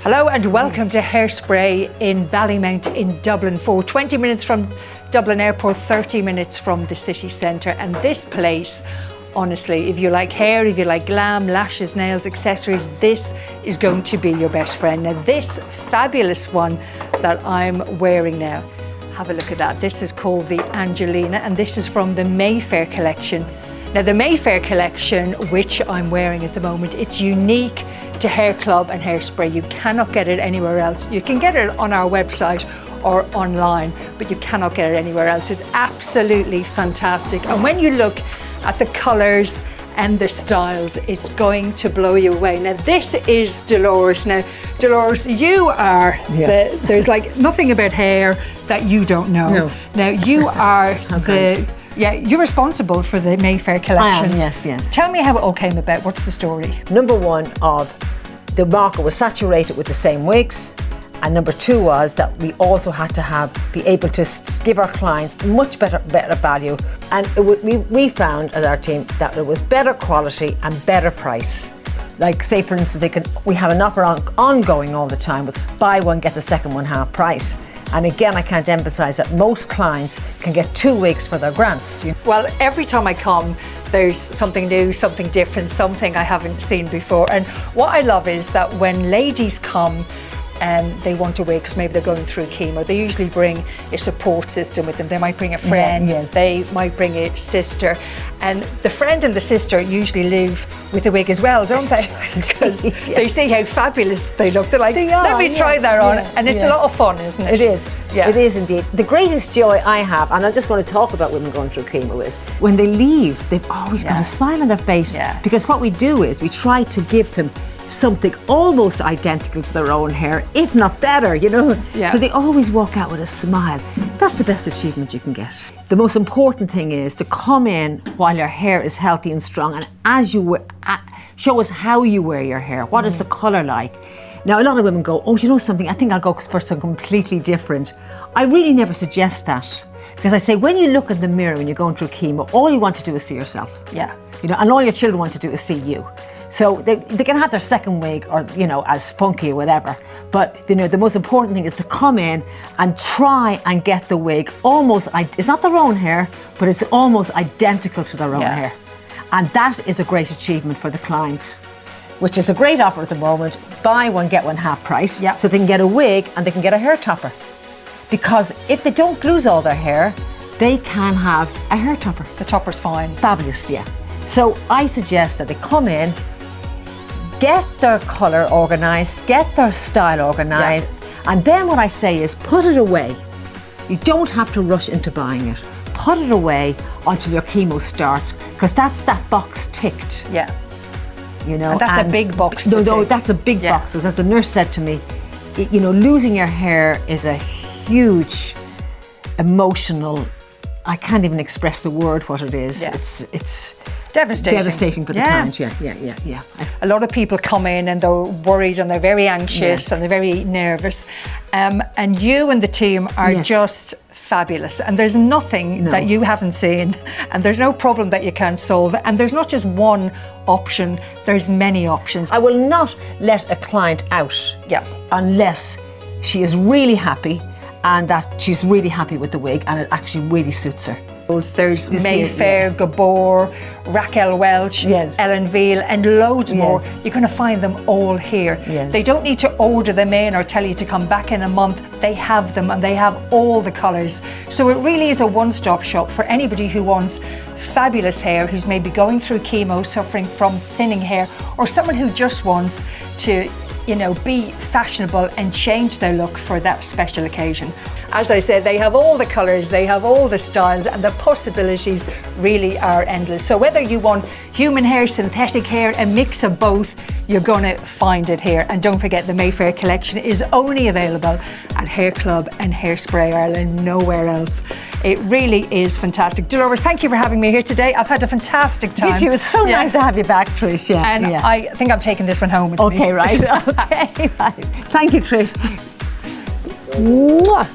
Hello and welcome to Hairspray in Ballymount in Dublin, for 20 minutes from Dublin Airport, 30 minutes from the city centre. And this place, honestly, if you like hair, if you like glam, lashes, nails, accessories, this is going to be your best friend. Now this fabulous one that I'm wearing now, have a look at that. This is called the Angelina and this is from the Mayfair Collection. Now the Mayfair Collection, which I'm wearing at the moment, it's unique to Hair Club and Hairspray. You cannot get it anywhere else. You can get it on our website or online, but you cannot get it anywhere else. It's absolutely fantastic. And when you look at the colours and the styles, it's going to blow you away. Now this is Dolores. Now Dolores, you are, there's like nothing about hair that you don't know. No. Now you are you're responsible for the Mayfair Collection. I am, yes. Tell me how it all came about. What's the story? Number one, of the market was saturated with the same wigs, and number two was that we also had to be able to give our clients much better value, and we found as our team that it was better quality and better price. Like say for instance, we have an offer ongoing all the time with buy one get the second one half price. And again, I can't emphasise that most clients can get 2 wigs for their grants. Well, every time I come, there's something new, something different, something I haven't seen before. And what I love is that when ladies come and they want a wig because maybe they're going through chemo, they usually bring a support system with them. They might bring a friend, they might bring a sister, and the friend and the sister usually live with a wig as well, don't they? Because they see how fabulous they look. They're like, let me try that on, and it's a lot of fun, isn't it? It is. Yeah. It is indeed. The greatest joy I have, and I'm just going to talk about women going through chemo, is when they leave, they've always got a smile on their face. Yeah. Because what we do is we try to give them something almost identical to their own hair, if not better, So they always walk out with a smile. That's the best achievement you can get. The most important thing is to come in while your hair is healthy and strong, and as you show us how you wear your hair. What is the colour like? Now, a lot of women go, oh, you know something, I think I'll go for something completely different. I really never suggest that, because I say when you look in the mirror when you're going through chemo, all you want to do is see yourself. Yeah. And all your children want to do is see you. So they can have their second wig or, as funky or whatever. But, the most important thing is to come in and try and get the wig almost, it's not their own hair, but it's almost identical to their own hair. And that is a great achievement for the client, which is a great offer at the moment. Buy one, get one half price. Yeah. So they can get a wig and they can get a hair topper. Because if they don't lose all their hair, they can have a hair topper. The topper's fine. Fabulous, yeah. So I suggest that they come in, get their colour organised, get their style organised, and then what I say is put it away. You don't have to rush into buying it. Put it away until your chemo starts, because that's that box ticked. Yeah. And that's a big box to tick. That's a big box. Because as the nurse said to me, losing your hair is a huge emotional, I can't even express the word what it is. Yeah. It's devastating for the client. Yeah. A lot of people come in and they're worried and they're very anxious and they're very nervous. And you and the team are just fabulous. And there's nothing that you haven't seen, and there's no problem that you can't solve. And there's not just one option, there's many options. I will not let a client out unless she is really happy and that she's really happy with the wig and it actually really suits her. There's Mayfair, Gabor, Raquel Welch, Ellen Veal, and loads more. You're going to find them all here. They don't need to order them in or tell you to come back in a month. They have them and they have all the colours. So it really is a one-stop shop for anybody who wants fabulous hair, who's maybe going through chemo, suffering from thinning hair, or someone who just wants to be fashionable and change their look for that special occasion. As I said, they have all the colours, they have all the styles, and the possibilities really are endless. So whether you want human hair, synthetic hair, a mix of both, you're gonna find it here. And don't forget, the Mayfair Collection is only available at Hair Club and Hairspray Ireland, nowhere else. It really is fantastic. Dolores, thank you for having me here today. I've had a fantastic time. Did you? It was so nice to have you back, Trish. And I think I'm taking this one home with me. Okay, right. Okay, right. Thank you, Trish. Mwah.